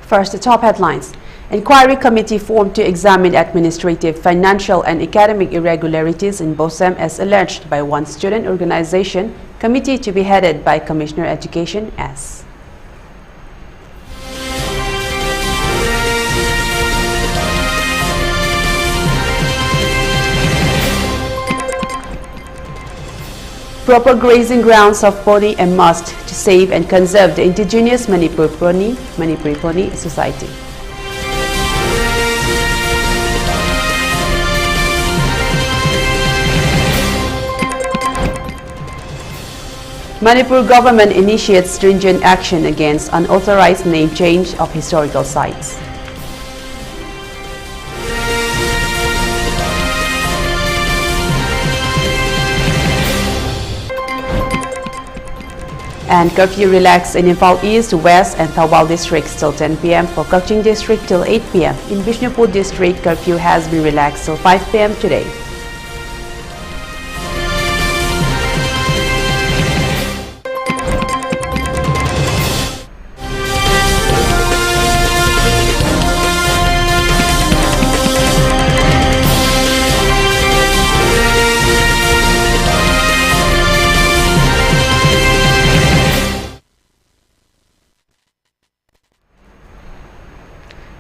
First, the top headlines. Inquiry committee formed to examine administrative, financial and academic irregularities in BOSAM as alleged by one student organization, committee to be headed by Commissioner Education S. Proper grazing grounds of pony a must to save and conserve the indigenous Manipuri pony society. Manipur government initiates stringent action against unauthorized name change of historical sites. And curfew relaxed in Imphal East, West and Thawal districts till 10 p.m. for Kaching district till 8 p.m. In Bishnupur district, curfew has been relaxed till 5 p.m. today.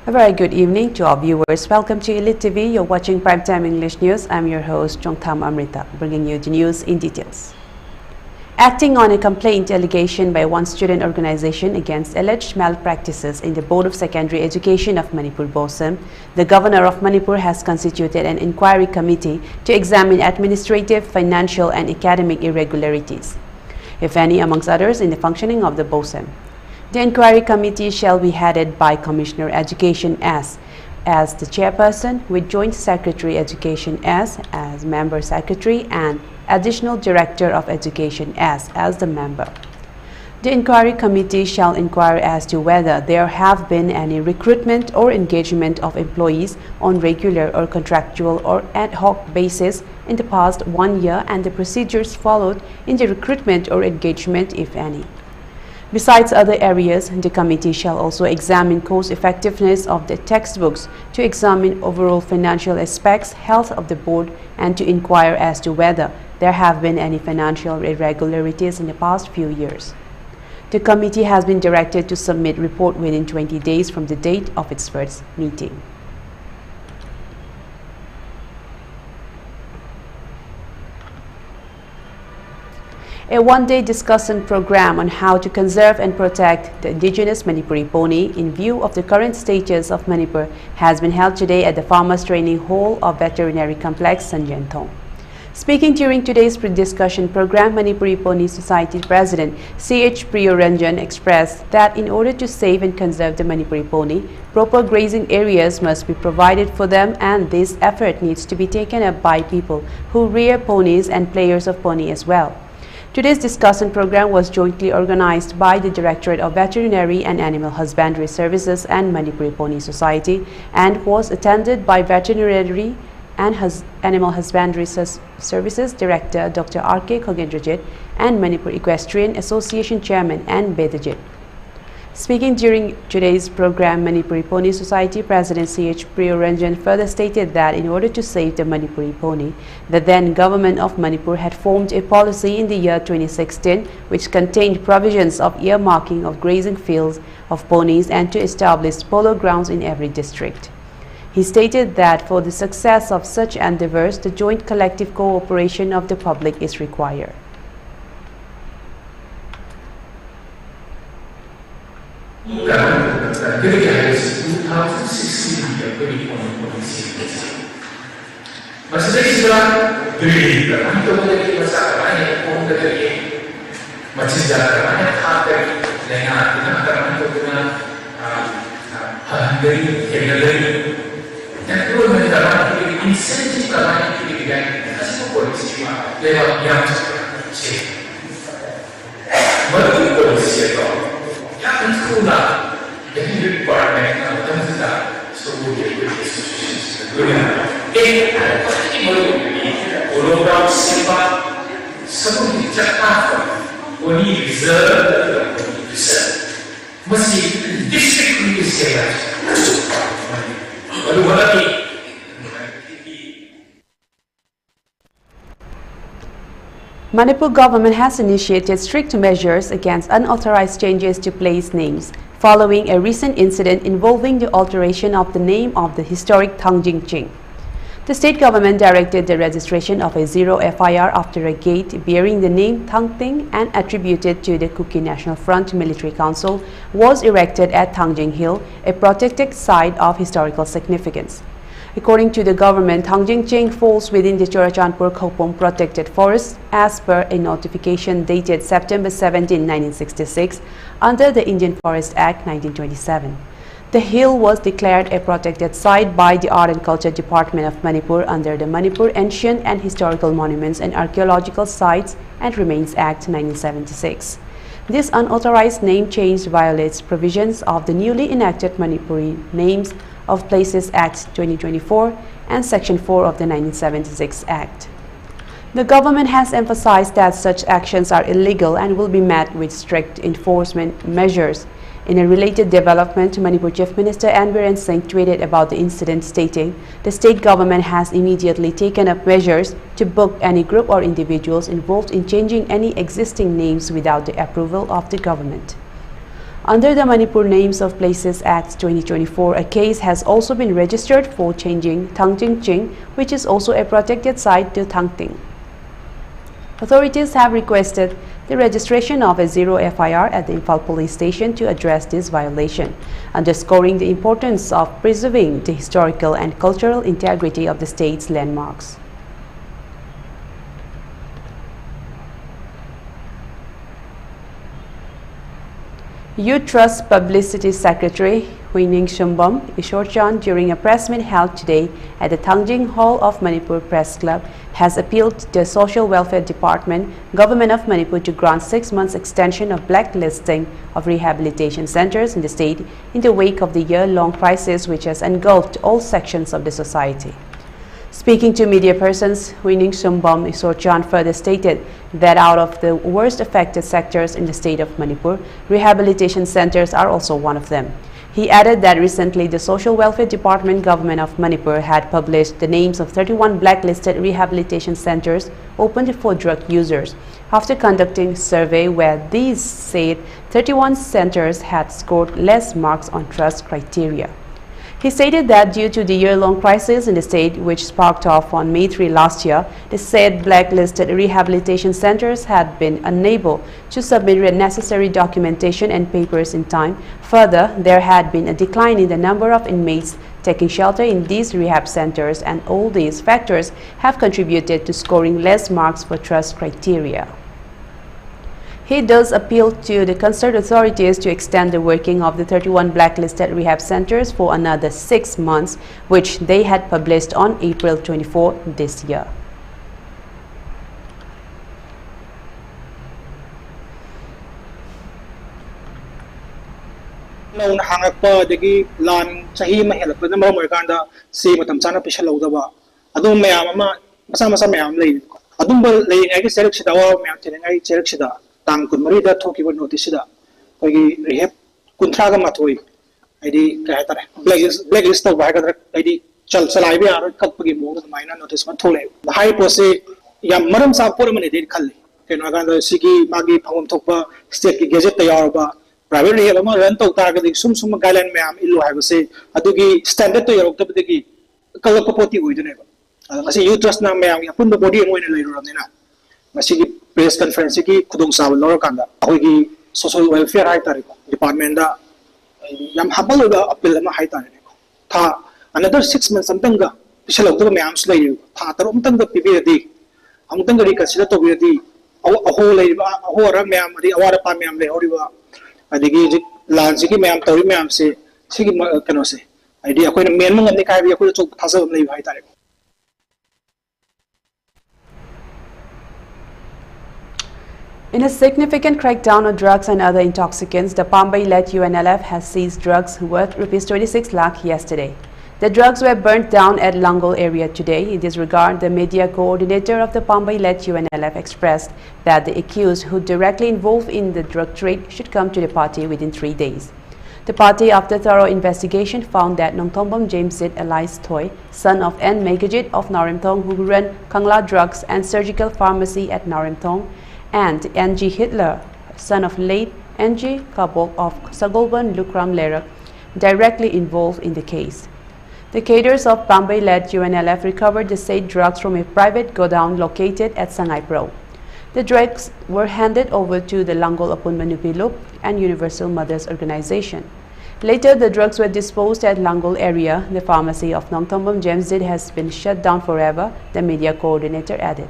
A very good evening to our viewers. Welcome to ELITETV. You're watching Primetime English News. I'm your host, Chongtham Amrita, bringing you the news in details. Acting on a complaint allegation by one student organization against alleged malpractices in the Board of Secondary Education of Manipur BOSAM, the Governor of Manipur has constituted an inquiry committee to examine administrative, financial and academic irregularities, if any, amongst others, in the functioning of the BOSAM. The inquiry committee shall be headed by Commissioner Education S as the chairperson, with Joint Secretary Education S as member secretary and Additional Director of Education S as the member. The inquiry committee shall inquire as to whether there have been any recruitment or engagement of employees on regular or contractual or ad hoc basis in the past 1 year and the procedures followed in the recruitment or engagement, if any. Besides other areas, the committee shall also examine cost effectiveness of the textbooks, to examine overall financial aspects, health of the board, and to inquire as to whether there have been any financial irregularities in the past few years. The committee has been directed to submit report within 20 days from the date of its first meeting. A one-day discussion program on how to conserve and protect the indigenous Manipuri pony in view of the current status of Manipur has been held today at the Farmers Training Hall of Veterinary Complex, Chongtham. Speaking during today's discussion program, Manipuri Pony Society President C.H. Priyoranjan expressed that in order to save and conserve the Manipuri pony, proper grazing areas must be provided for them, and this effort needs to be taken up by people who rear ponies and players of pony as well. Today's discussion program was jointly organized by the Directorate of Veterinary and Animal Husbandry Services and Manipuri Pony Society and was attended by Veterinary and Animal Husbandry Services Director Dr. R.K. Khogendrajit and Manipur Equestrian Association Chairman N. Bedajit. Speaking during today's program, Manipuri Pony Society President C.H. Priyoranjan further stated that in order to save the Manipuri pony, the then government of Manipur had formed a policy in the year 2016 which contained provisions of earmarking of grazing fields of ponies and to establish polo grounds in every district. He stated that for the success of such endeavors, the joint collective cooperation of the public is required. Only reserve the Manipur government has initiated strict measures against unauthorized changes to place names following a recent incident involving the alteration of the name of the historic Thangjingching. The state government directed the registration of a zero FIR after a gate bearing the name Thangting and attributed to the Kuki National Front Military Council was erected at Thangjing Hill, a protected site of historical significance. According to the government, Thangjingching falls within the Chorachandpur Khopum Protected Forest as per a notification dated September 17, 1966 under the Indian Forest Act 1927. The hill was declared a protected site by the Art and Culture Department of Manipur under the Manipur Ancient and Historical Monuments and Archaeological Sites and Remains Act 1976. This unauthorized name change violates provisions of the newly enacted Manipuri Names of Places Act 2024 and Section 4 of the 1976 Act. The government has emphasized that such actions are illegal and will be met with strict enforcement measures. In a related development, Manipur Chief Minister Biren Singh tweeted about the incident, stating, "The state government has immediately taken up measures to book any group or individuals involved in changing any existing names without the approval of the government." Under the Manipur Names of Places Act 2024, a case has also been registered for changing Thangjingching, which is also a protected site, to Thangting. Authorities have requested the registration of a zero FIR at the Imphal police station to address this violation, underscoring the importance of preserving the historical and cultural integrity of the state's landmarks. Youth Trust Publicity Secretary Mourning Ishorchan, during a press meet held today at the Thangjing Hall of Manipur Press Club, has appealed to the Social Welfare Department, Government of Manipur, to grant 6 months extension of blacklisting of rehabilitation centers in the state in the wake of the year-long crisis which has engulfed all sections of the society. Speaking to media persons, Mourning Ishorchan further stated that out of the worst affected sectors in the state of Manipur, rehabilitation centers are also one of them. He added that recently the Social Welfare Department, Government of Manipur, had published the names of 31 blacklisted rehabilitation centers opened for drug users after conducting a survey where these said 31 centers had scored less marks on trust criteria. He stated that due to the year-long crisis in the state, which sparked off on May 3 last year, the said blacklisted rehabilitation centers had been unable to submit necessary documentation and papers in time. Further, there had been a decline in the number of inmates taking shelter in these rehab centers, and all these factors have contributed to scoring less marks for trust criteria. He does appeal to the concerned authorities to extend the working of the 31 blacklisted rehab centers for another 6 months, which they had published on April 24 this year. Tang Kunmarida talking about notice that Rehab Kuntraga Matoi, ID blacklist of Vagadra, ID Chalsalivia, Kapagi Mood, minor notice Matole. The high posse Yam Madam Sapurman did Kali, Kenaganda Siki, Magi, Pawam Topa, State Gazette Yaroba, private Yelama, Rento targeting Sum Galen Mam, Ilu have say, Adugi standard to your Topiki, Kalapoti with the neighbor. I say you trust now, ma'am, you put the body and win later on the night. Masigi press conference ki khudong sa lor kanda ahogi social welfare hai tare department da yam habal ga appeal ma hai tare tha another 6 months amtanga pisalo to me ams lai tha tarom tang da pibi di amtang gari kasida to bi di aho lai ba aho ra me am ri awara pa me am le hori ba adigi lanji ki me am tori me am se sigi kano se idea ko men mong ni kai bi ko to thasa lai hai tare. In a significant crackdown on drugs and other intoxicants, the Pambai-led UNLF has seized drugs worth ₹26 lakh yesterday. The drugs were burnt down at Langol area today. In this regard, the media coordinator of the Pambai-led UNLF expressed that the accused who directly involved in the drug trade should come to the party within 3 days. The party, after thorough investigation, found that Nongthombam Jamsit Elias Thoy, son of N. Megajit of Narimthong, who ran Kangla Drugs and Surgical Pharmacy at Narimthong, and N.G. Hitler, son of late N.G. Kabok of Sagolban Lukram Lerak, directly involved in the case. The cadres of Bombay-led UNLF recovered the said drugs from a private godown located at Sangay Pro. The drugs were handed over to the Langol Apun Manupilup and Universal Mothers Organization. Later, the drugs were disposed at Langol area. The pharmacy of Nongthombam Jamsit has been shut down forever, the media coordinator added.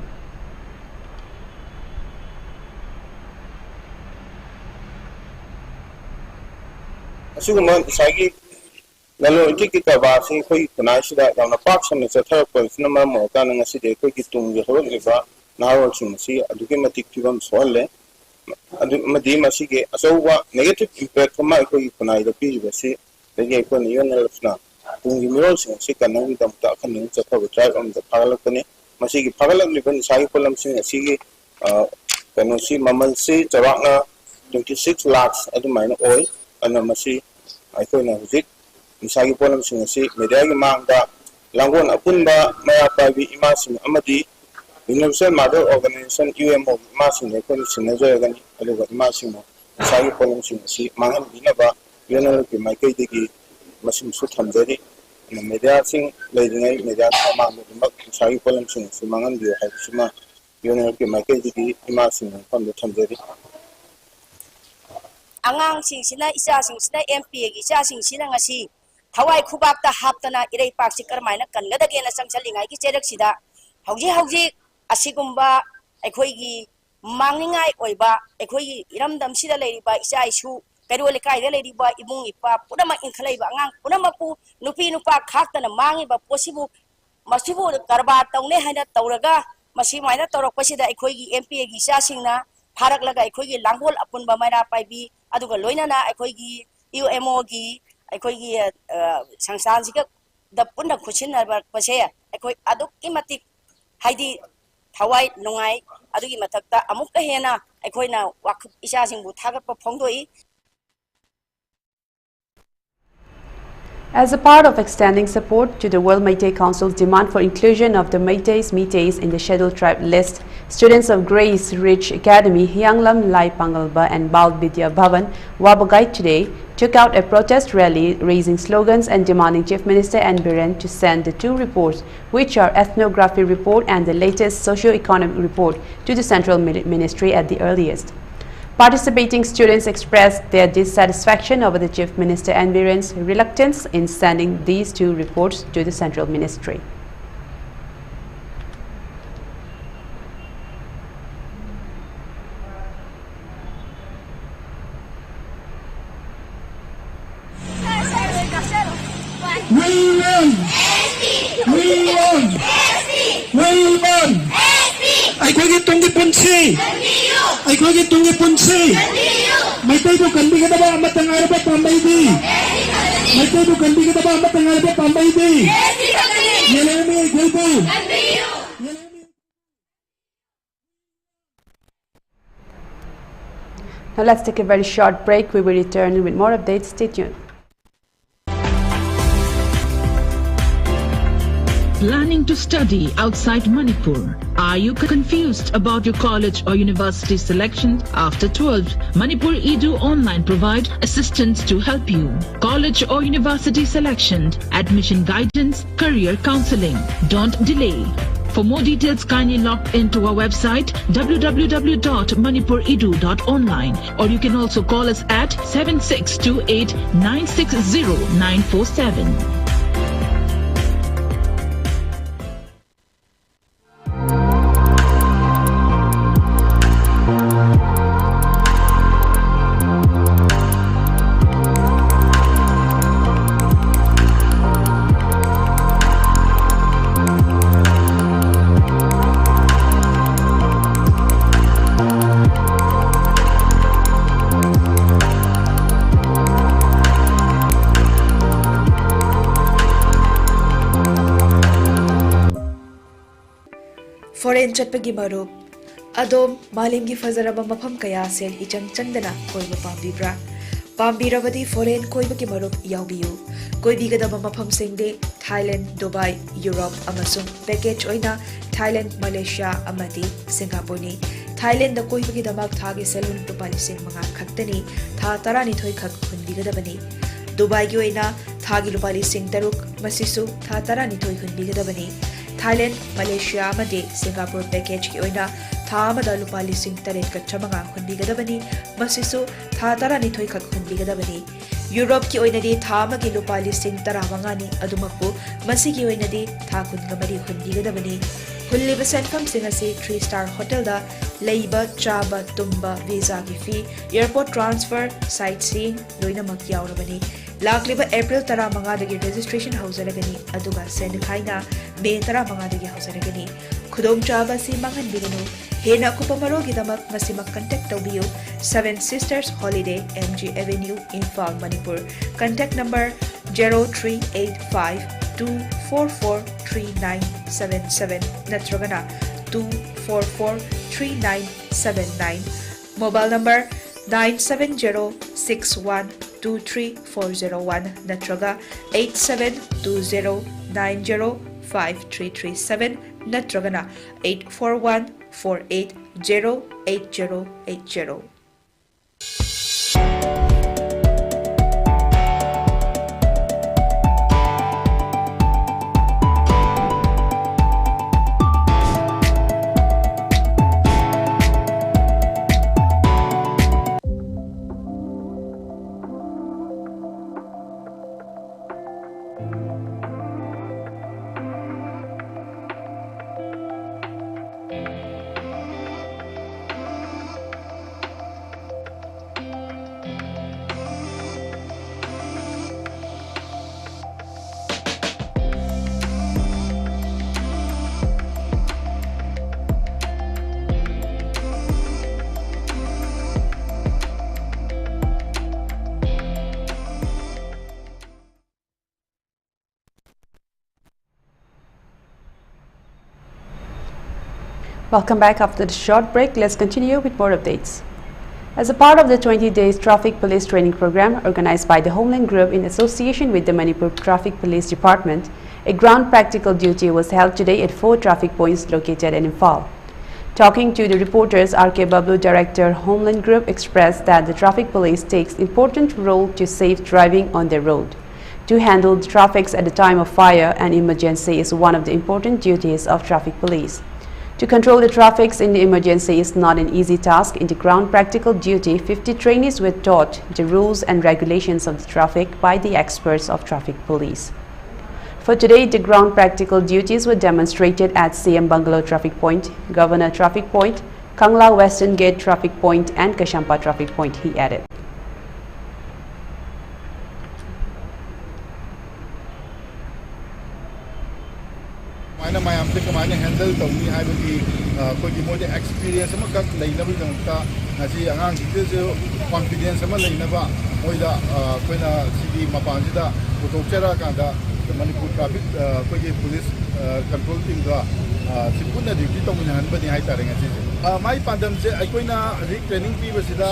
Lalo iki kabar sing koi kunai sida dalam pak sam secara polisi nama mereka nang si deko kitung jauh leba narawal sing si aduke matik tiwam soal le adu madi masih ke asawa negative impact kama koi kunai tapi basi lagi ko niyon nalafna tung gimiro sing si kanang dam tak kanang secara drive the pagalak ni masih ke pagalak ni kan sai polam sing si ke kanu si mamal si jarakna 26 lakhs adu main oil ana masih ko na hujik Misagi polam sing si media gi mangda langon apunba maya pabi imasing amadi Universal Mother Organization UMO imasing ne kon sinajoy gani aluga imasing mo misagi polam sing si mangan binaba yonal ki maikai degi masim su thamjari media sing leidingai media thamang mak misagi polam sing si mangan bi hai sima yonal ki maikai degi imasing kon thamjari Angang sing sina isa sing sina MP gi isa sing sina ngasi Hawaii Kubak ta haptana irei pak sikar maina kan gada gena sangsalingai ki cherak sida hauji asigumba ekhoi gi mangningai oiba ekhoi gi iramdam sida leiriba isa isu perole kai de leiriba imung ipa pudama inkhlaiba angang pudama ku nupi nupa khaktana mangiba possible masibu karba taune haina tauraga masi maina torok pasida ekhoi gi MP gi isa singna pharak laga ekhoi gi langhol apunba maina paibi aduga loinana ekhoi gi UMO gi Ekoigi Sangsan Sika the Punda Kushin Pasea, Eko Aduki Matik Heidi Hawaii Nongai, Aduki Mataka, Amuka Hena, Ekoina, Wak Ishasing Butaga Pongdoi. As a part of extending support to the World Meitei Council's demand for inclusion of the Meiteis in the scheduled tribe list, students of Grace Ridge Academy, Hyanglam Lai Pangalba and Bal Vidya Bhavan, Wabagai today took out a protest rally raising slogans and demanding Chief Minister N. Biren to send the two reports, which are ethnography report and the latest socio-economic report, to the Central Ministry at the earliest. Participating students expressed their dissatisfaction over the Chief Minister N. Biren's reluctance in sending these two reports to the Central Ministry. Aikogi tungi punsi. Aikogi tungi punsi. Maitai bukan bikin apa amat tengar apa pambaidi. Maitai bukan bikin apa amat tengar apa pambaidi. Yelemi gulbu. Now let's take a very short break. We will return with more updates. Stay tuned. Planning to study outside Manipur? Are you confused about your college or university selection after 12? Manipur Edu Online provide assistance to help you. College or university selection, admission guidance, career counseling. Don't delay. For more details, kindly log into our website www.manipuredu.online, or you can also call us at 7628 960 947. Foreign chatpagi marup adom malimgi fazaraba mafam kaya se ichang changdana koiba pambibra Pambirabadi foreign koibaki marup yaubiyu. Koibigada mafam singde Thailand, Dubai, Europe amasung package oina Thailand, Malaysia amadi Singapore ni. Thailand da koibagi damak thagi salon lupalising mga khaktani tha tarani thoi khak hunbigadabani. Dubai gi oina thagi lupalising taruk masisu tha tarani thoi hunbigadabani. Thailand, Malaysia amadi Singapore package ki oina tha amada lupalising taret ka chamanga hunbigadabani masisu tha tarani thoi khak hunbigadabani. Europe ki oinadi tha amagi lupalising taramangani adumakpu masigi oinadi tha kungamari hunbigadabani. Hulliba senfam singasi 3-star hotel da leiba chaba tumba visa ki fee airport transfer sightseeing loina mak yaurabani. Lakliba April tara manga dagi registration hausalagani aduga sen khaina May tara manga dagi hausalagani. Khudong chaba si mangan biganu hena kupamaro gi damak masimak contact tawbiyo 7 Sisters Holiday MG Avenue Imphal Manipur. Contact number 0385 2443977 natragana 2443979. Mobile number 97061234001 natraga 8720905337 natragana 84148808080. Welcome back after the short break. Let's continue with more updates. As a part of the 20 days traffic police training program organized by the Homeland Group in association with the Manipur Traffic Police Department, a ground practical duty was held today at 4 traffic points located in Imphal. Talking to the reporters, R.K. Bablu, Director, Homeland Group, expressed that the traffic police takes important role to safe driving on the road. To handle the traffic at the time of fire and emergency is one of the important duties of traffic police. To control the traffic in the emergency is not an easy task. In the ground practical duty, 50 trainees were taught the rules and regulations of the traffic by the experts of traffic police. For today, the ground practical duties were demonstrated at CM Bungalow Traffic Point, Governor Traffic Point, Kangla Western Gate Traffic Point and Kashampa Traffic Point, he added. Kemana handle tawni haibagi koi mode experience ama kak leina bi dangta ngasi angang gitu confidence ama leina ba moida koina sidi mapan sida utokchara kanda Manipur traffic koi police control team da sipuna duty tawni hanbani hai tare ngasi mai pandam se koina training pi basida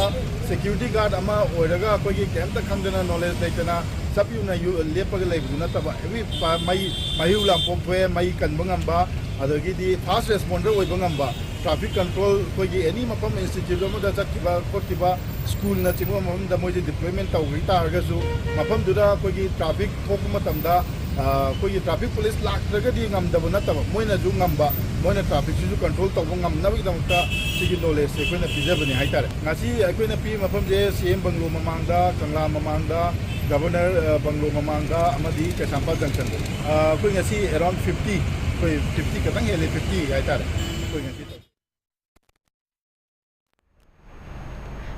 security guard ama oiraga koi kemta khangdana knowledge leitana Sapuna you lepaga lebuna taba every mayu lampok thwe mai kan bangamba adagi di fast responder oi bangamba traffic control koi any mapam institute mo da chakkiba kotiba school na chimo mom da moje deployment taw rita argasu mapam duda koi traffic thok matamda koi traffic police lak daga di ngam da buna taba moina ju ngamba moina traffic ju control taw ngam na bi damta sigi knowledge se koi na pijabani haitare ngasi koi na pi mapam je CM Banglo mamangda Kangla mamangda Governor Banglo Mamanga Amadi Kashampa Junction. Koi ngasi around 50, koi 50 katang hele 50 aitar. Koi ngasi.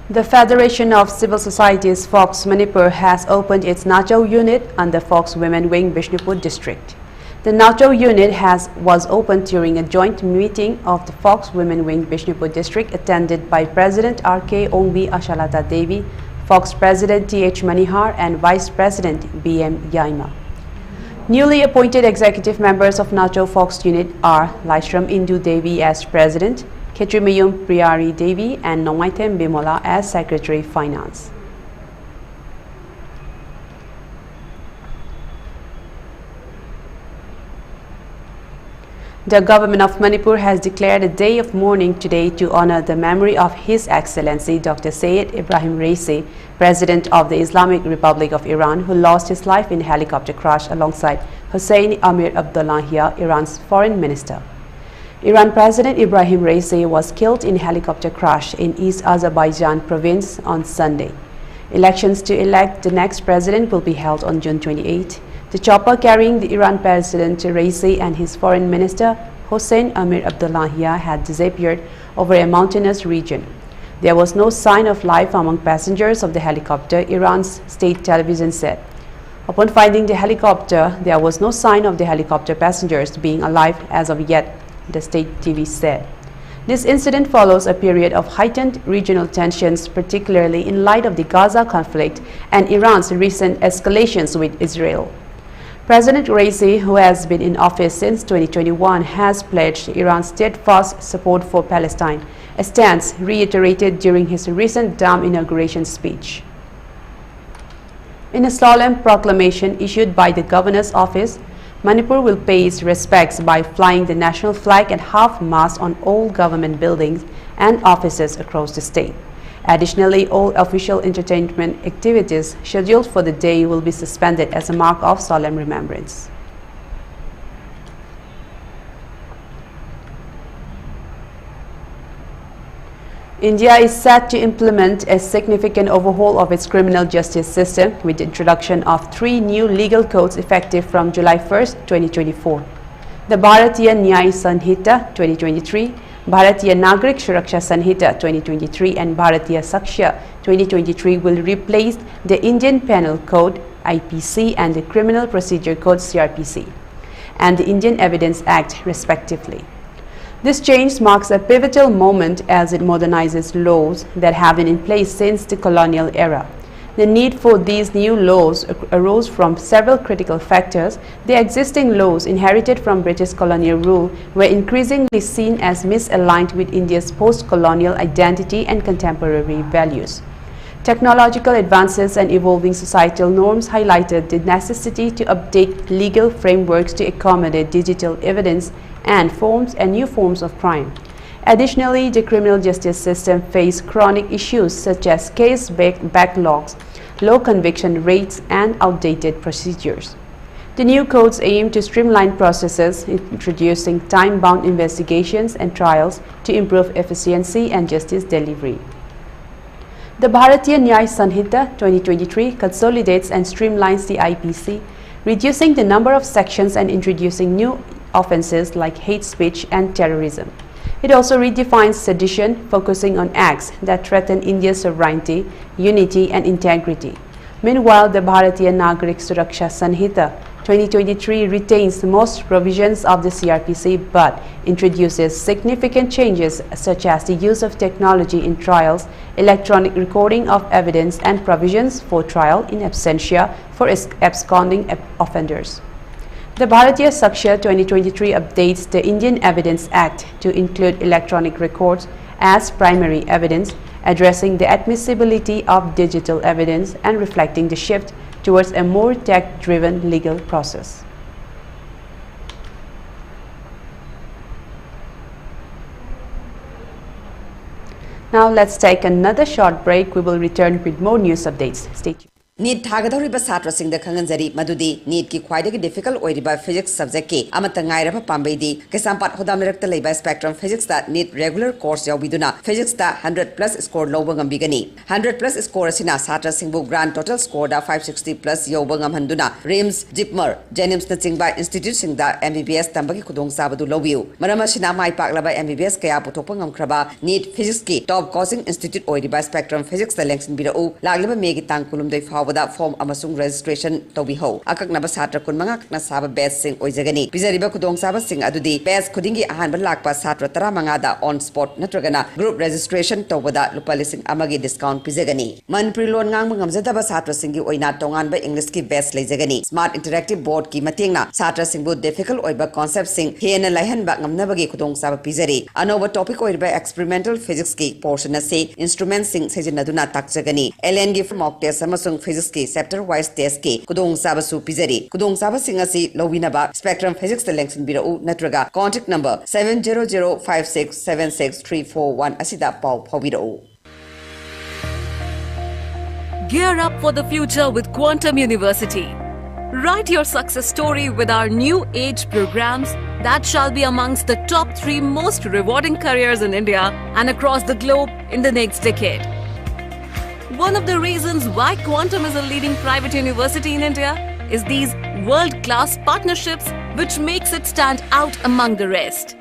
The Federation of Civil Societies Fox Manipur has opened its Nachau unit under Fox Women Wing Bishnupur district. The Nachau unit was opened during a joint meeting of the Fox Women Wing Bishnupur district attended by President R.K. Ongbi Ashalata Devi, Fox President T.H. Manihar and Vice President B.M. Yaima. Newly appointed executive members of Nachau Fox Unit are Laishram Indu Devi as President, Ketrimayum Priyari Devi and Nongaitem Bimola as Secretary Finance. The government of Manipur has declared a day of mourning today to honor the memory of His Excellency Dr. Syed Ibrahim Raisi, President of the Islamic Republic of Iran, who lost his life in a helicopter crash alongside Hossein Amir Abdullahian, Iran's foreign minister. Iran President Ibrahim Raisi was killed in a helicopter crash in East Azerbaijan province on Sunday. Elections to elect the next president will be held on June 28. The chopper carrying the Iran President Raisi and his foreign minister Hossein Amir Abdullahian had disappeared over a mountainous region. There was no sign of life among passengers of the helicopter, Iran's state television said. Upon finding the helicopter, there was no sign of the helicopter passengers being alive as of yet, the state TV said. This incident follows a period of heightened regional tensions, particularly in light of the Gaza conflict and Iran's recent escalations with Israel. President Raisi, who has been in office since 2021, has pledged Iran's steadfast support for Palestine, a stance reiterated during his recent dam inauguration speech. In a solemn proclamation issued by the governor's office, Manipur will pay its respects by flying the national flag at half-mast on all government buildings and offices across the state. Additionally, all official entertainment activities scheduled for the day will be suspended as a mark of solemn remembrance. India is set to implement a significant overhaul of its criminal justice system with the introduction of 3 new legal codes effective from July 1, 2024. The Bharatiya Nyaya Sanhita 2023, Bharatiya Nagrik Suraksha Sanhita 2023 and Bharatiya Sakshya 2023 will replace the Indian Penal Code IPC and the Criminal Procedure Code CRPC and the Indian Evidence Act respectively. This change marks a pivotal moment as it modernizes laws that have been in place since the colonial era. The need for these new laws arose from several critical factors. The existing laws inherited from British colonial rule were increasingly seen as misaligned with India's post-colonial identity and contemporary values. Technological advances and evolving societal norms highlighted the necessity to update legal frameworks to accommodate digital evidence and new forms of crime. Additionally, the criminal justice system faced chronic issues such as case backlogs, low conviction rates, and outdated procedures. The new codes aim to streamline processes, introducing time-bound investigations and trials to improve efficiency and justice delivery. The Bharatiya Nyaya Sanhita 2023 consolidates and streamlines the IPC, reducing the number of sections and introducing new offenses like hate speech and terrorism. It also redefines sedition, focusing on acts that threaten India's sovereignty, unity, and integrity. Meanwhile, the Bharatiya Nagrik Suraksha Sanhita 2023 retains most provisions of the CRPC but introduces significant changes such as the use of technology in trials, electronic recording of evidence, and provisions for trial in absentia for absconding offenders. The Bharatiya Sakshya 2023 updates the Indian Evidence Act to include electronic records as primary evidence, addressing the admissibility of digital evidence and reflecting the shift towards a more tech-driven legal process. Now let's take another short break. We will return with more news updates. Stay tuned. Need Tagadoriba Satra Sing the Kanganzari, Madudi, need ki quite a difficult or by physics subject, Amatangaira Pambadi, Kasampat Hodamirecta by spectrum physics that need regular course Yawiduna, physics that 100+ score Lobangam Bigani, 100+ score Sina Satra Singbu grand total score da 560+ Yobangam Handuna, Rims, Jipmer, Jenims Natsing by Institute Sing da MBBS Tambaki Kudong Sabadu Lobiu, Maramashina Mai Pakla by MBBS Kaya Putopangam Kraba, need physics ki top causing institute or by spectrum physics the Lexin Bidao, Lagla Megitang Kulum de Form amasung registration tobiho akaknaba satra kun manga na saba best sing oizagani pizariba kudong saba sing adudi best kudingi ahan balakpa satra tara manga da on spot natragana group registration tobada lupalising amagi discount pizagani manpri lon ngang mangamjadaba satra singi oina tongan ba english ki best lejagani smart interactive board ki matingna satra singbu difficult oiba concept sing hena laihan ba ngamnabagi kudong saba pizari anoba topic oiba experimental physics ki portion na se instrument sing sejinaduna takjagani lng mock test amasung physics Physics ki chapter wise test ki kudong saba su pizari kudong saba singasi lowinaba Spectrum Physics the lengthen birau natraga contact number 70056763441 asida pau phawirau. Gear up for the future with Quantum University. Write your success story with our new age programs that shall be amongst the top 3 most rewarding careers in India and across the globe in the next decade. One of the reasons why Quantum is a leading private university in India is these world-class partnerships which makes it stand out among the rest.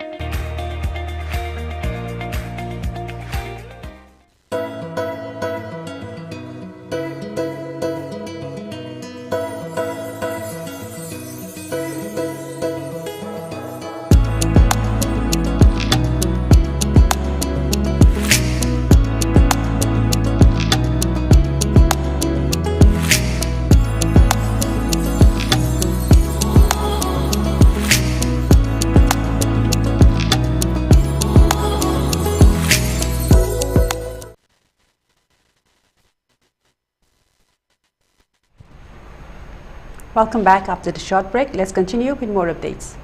Welcome back after the short break. Let's continue with more updates.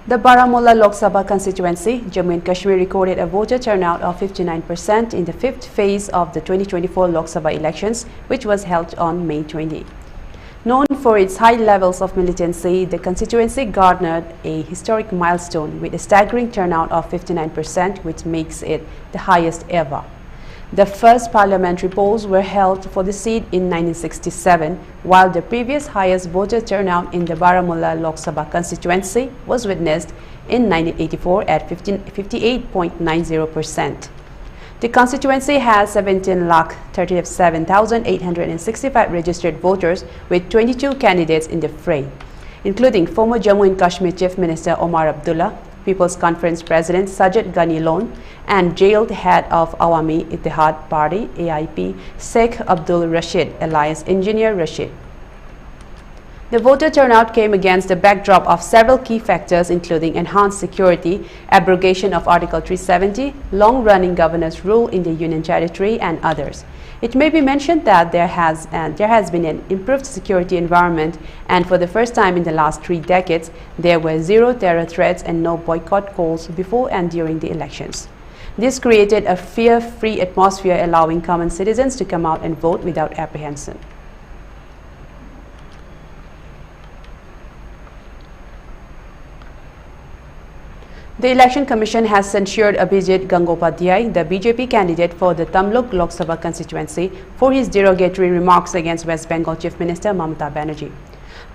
The Baramulla Lok Sabha constituency, Jammu and Kashmir, recorded a voter turnout of 59% in the 5th phase of the 2024 Lok Sabha elections, which was held on May 20. Known for its high levels of militancy, the constituency garnered a historic milestone with a staggering turnout of 59%, which makes it the highest ever. The first parliamentary polls were held for the seat in 1967, while the previous highest voter turnout in the Baramulla Lok Sabha constituency was witnessed in 1984 at 58.90%. The constituency has 17,37,865 registered voters with 22 candidates in the fray, including former Jammu and Kashmir Chief Minister Omar Abdullah, People's Conference President Sajid Ghani Lone, and jailed head of Awami Ittihad Party AIP Sheikh Abdul Rashid alias Engineer Rashid. The voter turnout came against the backdrop of several key factors, including enhanced security, abrogation of Article 370, long-running governor's rule in the Union Territory, and others. It may be mentioned that there has been an improved security environment, and for the first time in the last 3 decades, there were 0 terror threats and no boycott calls before and during the elections. This created a fear-free atmosphere, allowing common citizens to come out and vote without apprehension. The Election Commission has censured Abhijit Gangopadhyay, the BJP candidate for the Tamluk Lok Sabha constituency, for his derogatory remarks against West Bengal Chief Minister Mamata Banerjee.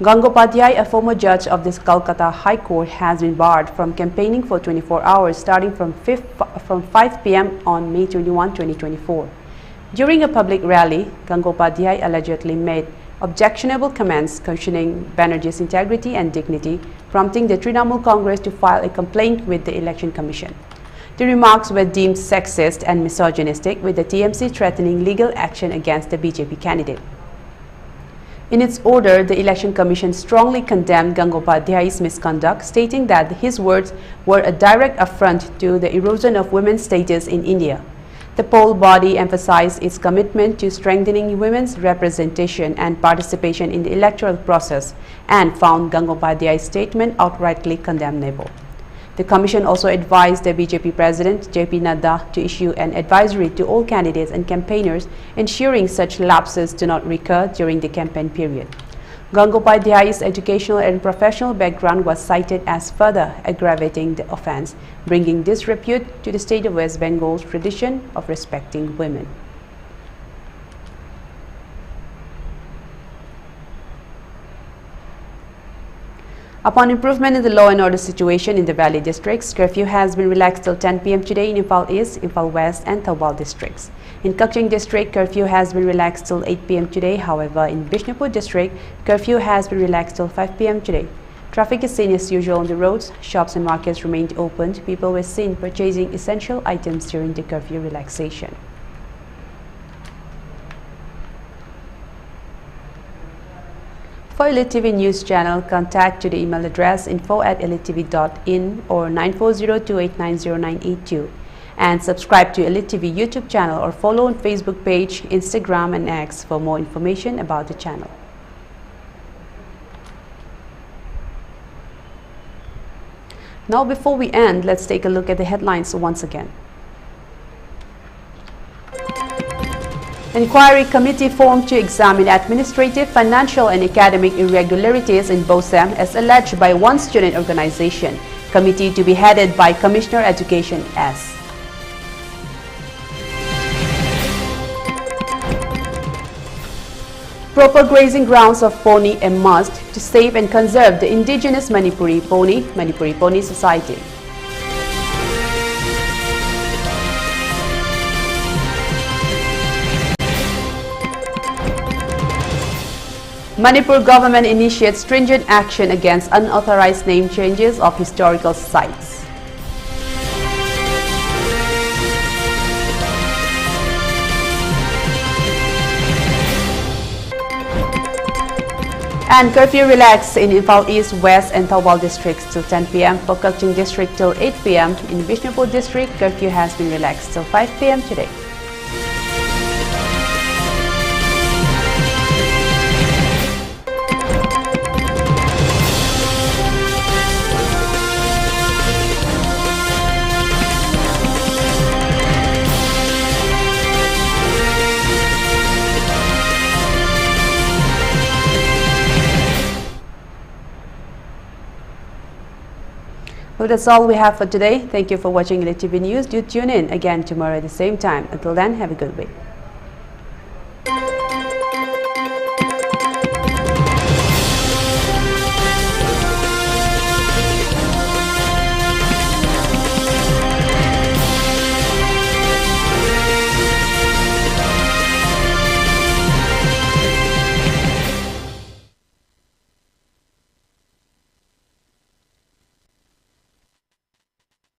Gangopadhyay, a former judge of this Kolkata High Court, has been barred from campaigning for 24 hours starting from 5 p.m. on May 21, 2024. During a public rally, Gangopadhyay allegedly made objectionable comments questioning Banerjee's integrity and dignity, prompting the Trinamool Congress to file a complaint with the Election Commission. The remarks were deemed sexist and misogynistic, with the TMC threatening legal action against the BJP candidate. In its order, the Election Commission strongly condemned Gangopadhyay's misconduct, stating that his words were a direct affront to the erosion of women's status in India. The poll body emphasized its commitment to strengthening women's representation and participation in the electoral process and found Gangopadhyay's statement outrightly condemnable. The Commission also advised the BJP President JP Nadda to issue an advisory to all candidates and campaigners, ensuring such lapses do not recur during the campaign period. Gangopadhyay's educational and professional background was cited as further aggravating the offense, bringing disrepute to the state of West Bengal's tradition of respecting women. Upon improvement in the law and order situation in the Valley districts, curfew has been relaxed till 10 p.m. today in Imphal East, Imphal West and Thoubal districts. In Kakching district, curfew has been relaxed till 8 p.m. today. However, in Bishnupur district, curfew has been relaxed till 5 p.m. today. Traffic is seen as usual on the roads. Shops and markets remained open. People were seen purchasing essential items during the curfew relaxation. For ELITETV News Channel, contact to the email address info@elitetv.in or 9402890982. And subscribe to Elite TV YouTube channel or follow on Facebook page, Instagram and X for more information about the channel. Now before we end, let's take a look at the headlines once again. Inquiry committee formed to examine administrative, financial and academic irregularities in BOSAM as alleged by one student organization. Committee to be headed by Commissioner Education S. Proper grazing grounds of pony a must to save and conserve the indigenous Manipuri Pony Society. Manipur government initiates stringent action against unauthorized name changes of historical sites. And curfew relaxed in Imphal East, West and Thawal districts till 10 p.m. For Kakching district till 8 p.m. In Bishnupur district, curfew has been relaxed till 5 p.m. today. Well, that's all we have for today. Thank you for watching ELITETV News. Do tune in again tomorrow at the same time. Until then, have a good week.